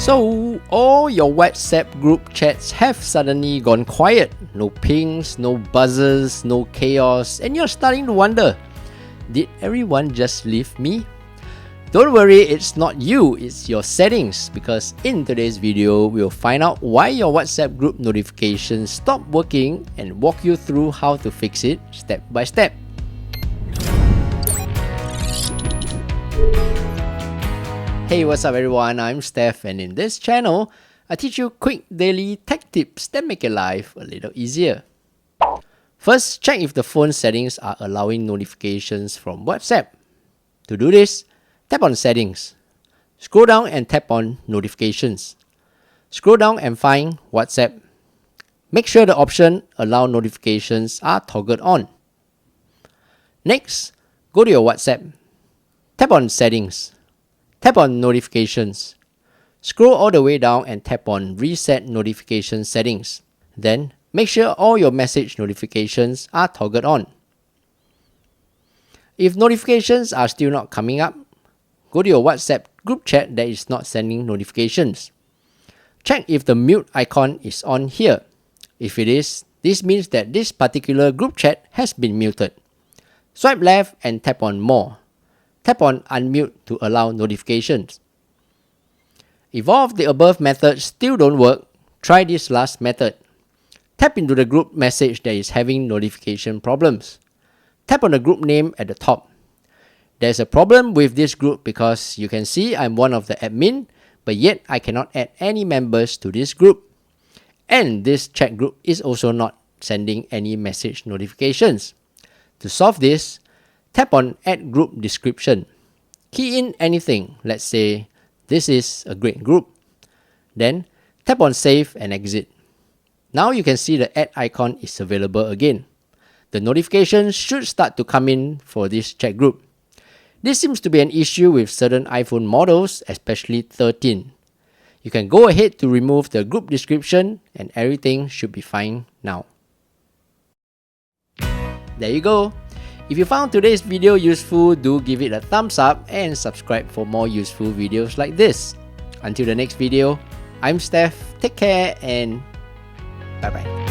So, all your WhatsApp group chats have suddenly gone quiet. No pings, no buzzes, no chaos, and you're starting to wonder, did everyone just leave me? Don't worry, it's not you, it's your settings, because in today's video, we'll find out why your WhatsApp group notifications stopped working and walk you through how to fix it step by step. Hey, what's up everyone, I'm Steph, and in this channel, I teach you quick daily tech tips that make your life a little easier. First, check if the phone settings are allowing notifications from WhatsApp. To do this, tap on Settings. Scroll down and tap on Notifications. Scroll down and find WhatsApp. Make sure the option Allow Notifications are toggled on. Next, go to your WhatsApp. Tap on Settings. Tap on Notifications. Scroll all the way down and tap on Reset Notification Settings. Then, make sure all your message notifications are toggled on. If notifications are still not coming up, go to your WhatsApp group chat that is not sending notifications. Check if the mute icon is on here. If it is, this means that this particular group chat has been muted. Swipe left and tap on More. Tap on Unmute to allow notifications. If all of the above methods still don't work, try this last method. Tap into the group message that is having notification problems. Tap on the group name at the top. There's a problem with this group because you can see I'm one of the admin, but yet I cannot add any members to this group. And this chat group is also not sending any message notifications. To solve this, tap on Add Group Description. Key in anything, let's say, this is a great group. Then, tap on Save and Exit. Now you can see the Add icon is available again. The notifications should start to come in for this chat group. This seems to be an issue with certain iPhone models, especially 13. You can go ahead to remove the group description and everything should be fine now. There you go. If you found today's video useful, do give it a thumbs up and subscribe for more useful videos like this. Until the next video, I'm Steph, take care and bye bye.